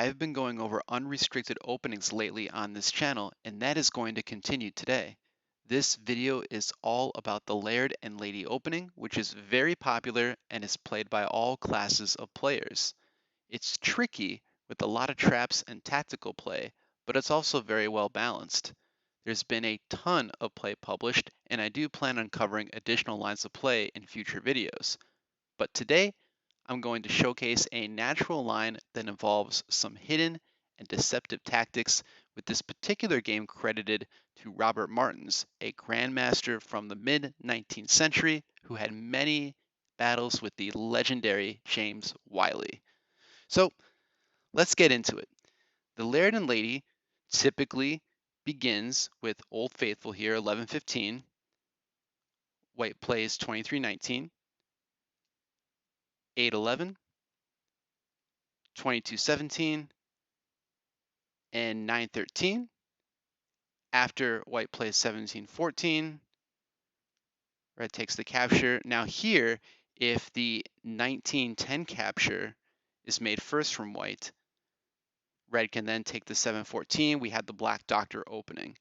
I've been going over unrestricted openings lately on this channel, and that is going to continue today. This video is all about the Laird and Lady opening, which is very popular and is played by all classes of players. It's tricky with a lot of traps and tactical play, but it's also very well balanced. There's been a ton of play published, and I do plan on covering additional lines of play in future videos. But today, I'm going to showcase a natural line that involves some hidden and deceptive tactics, with this particular game credited to Robert Martins, a grandmaster from the mid 19th century who had many battles with the legendary James Wiley. So let's get into it. The Laird and Lady typically begins with Old Faithful here, 11-15. White plays 23-19, 8-11, 22-17, and 9-13. After white plays 17-14, red takes the capture. Now here, if the 19-10 capture is made first from white, red can then take the 7-14. We had the Black Doctor opening.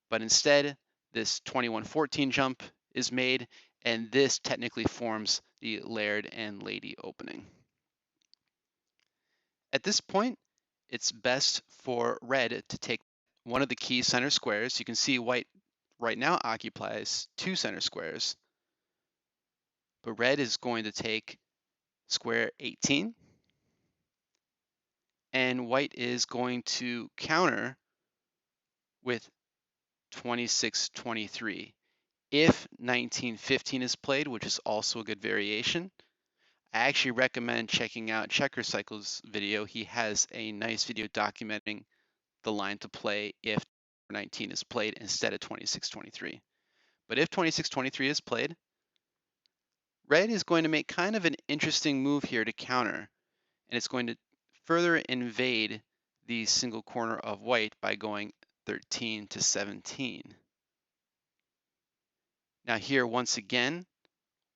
But instead, this 21-14 jump is made, and this technically forms the Laird and Lady opening. At this point, it's best for red to take one of the key center squares. You can see white right now occupies 2 center squares, but red is going to take square 18, and white is going to counter with 26-23. If 19-15 is played, which is also a good variation, I actually recommend checking out Checker Cycle's video. He has a nice video documenting the line to play if 19 is played instead of 26-23. But if 26-23 is played, red is going to make kind of an interesting move here to counter, and it's going to further invade the single corner of white by going 13-17. Now here, once again,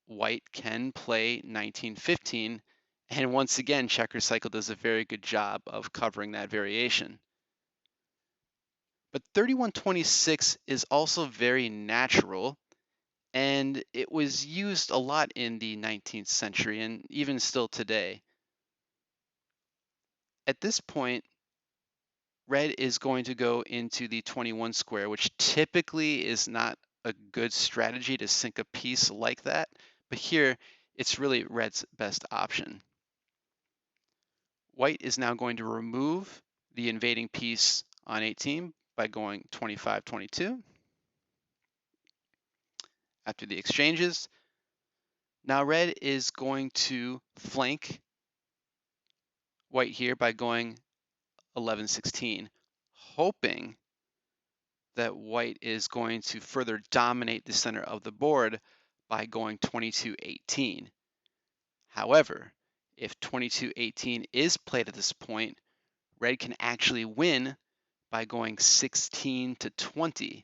white can play 19-15, and once again, Checker Cycle does a very good job of covering that variation. But 31-26 is also very natural, and it was used a lot in the 19th century and even still today. At this point, red is going to go into the 21 square, which typically is not a good strategy to sink a piece like that, but here it's really red's best option. White is now going to remove the invading piece on 18 by going 25-22. After the exchanges, now red is going to flank white here by going 11-16, hoping that white is going to further dominate the center of the board by going 22-18. However, if 22-18 is played at this point, red can actually win by going 16-20.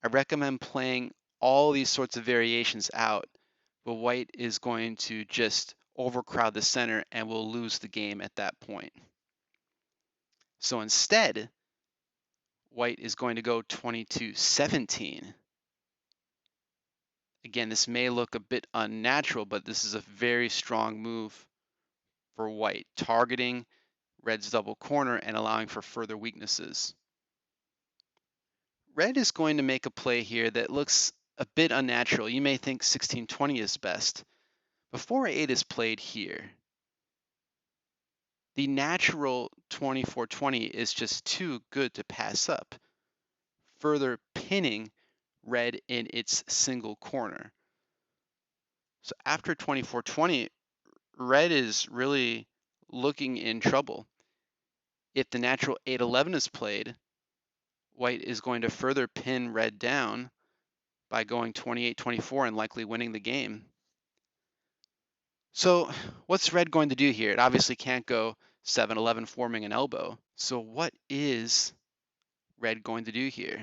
I recommend playing all these sorts of variations out, but white is going to just overcrowd the center and will lose the game at that point. So instead, white is going to go 22-17. Again, this may look a bit unnatural, but this is a very strong move for white, targeting red's double corner and allowing for further weaknesses. Red is going to make a play here that looks a bit unnatural. You may think 16-20 is best. Before 8 is played here, the natural 24-20 is just too good to pass up, further pinning red in its single corner. So after 24-20, red is really looking in trouble. If the natural 8-11 is played, white is going to further pin red down by going 28-24 and likely winning the game. So what's red going to do here? It obviously can't go 7-11 forming an elbow. So what is red going to do here?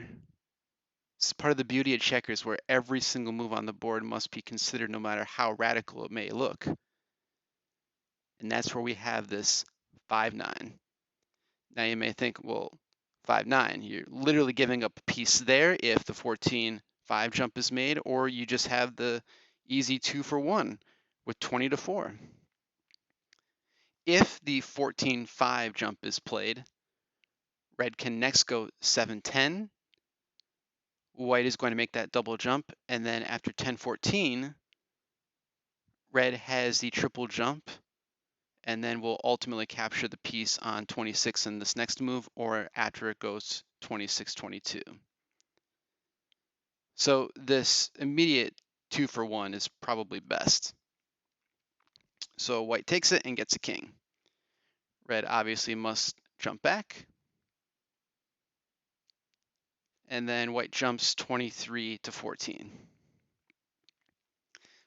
It's part of the beauty of checkers, where every single move on the board must be considered no matter how radical it may look. And that's where we have this 5-9. Now you may think, well, 5-9, you're literally giving up a piece there if the 14-5 jump is made, or you just have the easy 2-for-1 with 20-4. If the 14-5 jump is played, red can next go 7-10. White is going to make that double jump, and then after 10-14, red has the triple jump, and then will ultimately capture the piece on 26 in this next move, or after it goes 26-22. So this immediate 2-for-1 is probably best. So white takes it and gets a king. Red obviously must jump back. And then white jumps 23-14.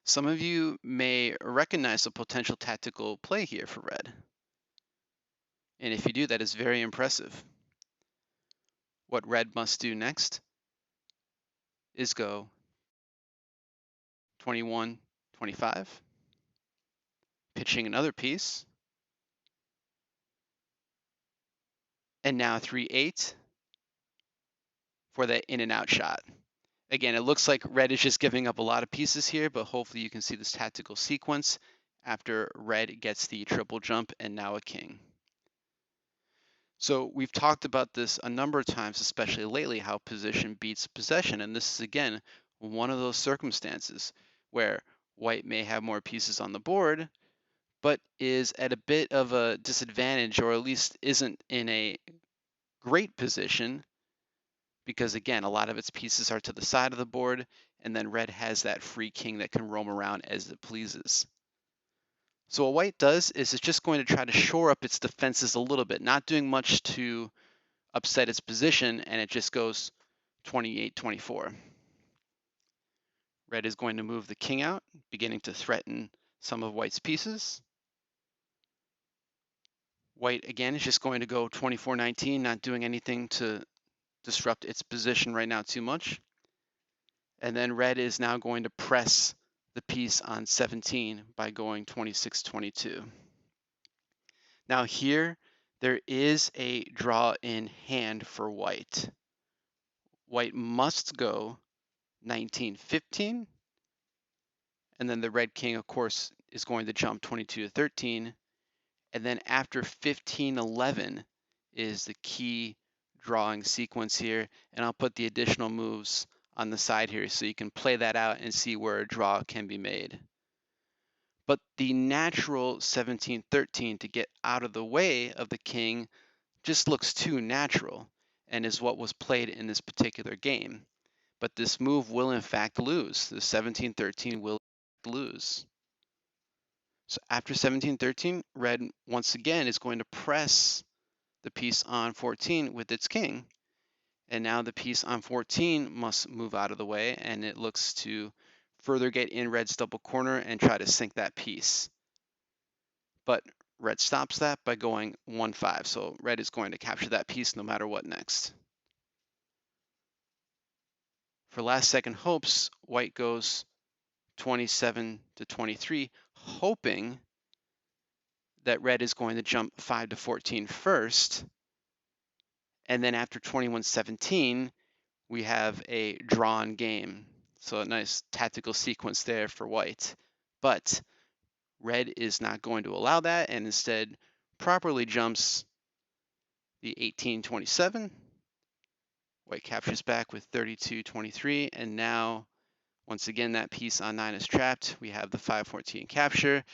Some of you may recognize a potential tactical play here for red. And if you do, that is very impressive. What red must do next is go 21-25, pitching another piece, and now 3-8 for that in and out shot. Again, it looks like red is just giving up a lot of pieces here, but hopefully you can see this tactical sequence after red gets the triple jump and now a king. So we've talked about this a number of times, especially lately, how position beats possession. And this is, again, one of those circumstances where white may have more pieces on the board, but is at a bit of a disadvantage, or at least isn't in a great position, because again, a lot of its pieces are to the side of the board, and then red has that free king that can roam around as it pleases. So what white does is it's just going to try to shore up its defenses a little bit, not doing much to upset its position, and it just goes 28-24. Red is going to move the king out, beginning to threaten some of white's pieces. White, again, is just going to go 24-19, not doing anything to disrupt its position right now too much. And then red is now going to press the piece on 17 by going 26-22. Now here, there is a draw in hand for white. White must go 19-15, and then the red king, of course, is going to jump 22-13, and then after 15-11 is the key drawing sequence here, and I'll put the additional moves on the side here so you can play that out and see where a draw can be made. But the natural 17-13 to get out of the way of the king just looks too natural and is what was played in this particular game. But this move will in fact lose. The 17-13 will lose. So after 17-13, red once again is going to press the piece on 14 with its king. And now the piece on 14 must move out of the way, and it looks to further get in red's double corner and try to sink that piece. But red stops that by going 1-5. So red is going to capture that piece no matter what next. For last second hopes, white goes 27-23, hoping that red is going to jump 5-14 first. And then after 21-17, we have a drawn game. So a nice tactical sequence there for white. But red is not going to allow that and instead properly jumps the 18-27. White captures back with 32-23, and now once again that piece on 9 is trapped. We have the 5-14 capture.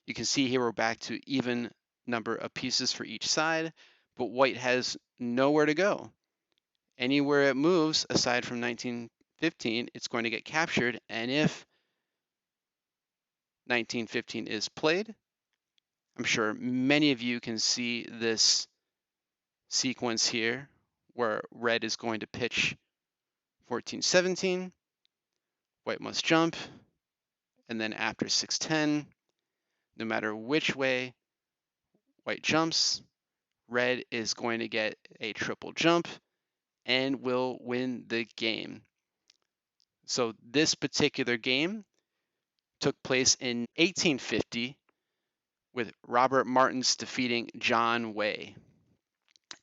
You can see here we're back to even number of pieces for each side, but white has nowhere to go. Anywhere it moves aside from 19-15, it's going to get captured, and if 19-15 is played, I'm sure many of you can see this sequence here where red is going to pitch 14-17, white must jump, and then after 6-10, no matter which way white jumps, red is going to get a triple jump and will win the game. So this particular game took place in 1850, with Robert Martins defeating John Way.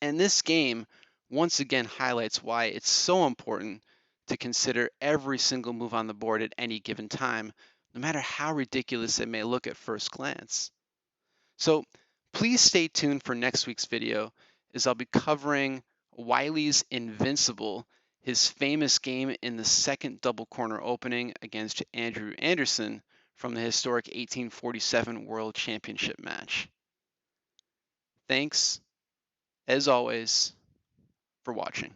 And this game once again highlights why it's so important to consider every single move on the board at any given time, no matter how ridiculous it may look at first glance. So please stay tuned for next week's video, as I'll be covering Wiley's Invincible, his famous game in the second double corner opening against Andrew Anderson from the historic 1847 World Championship match. Thanks, as always, for watching.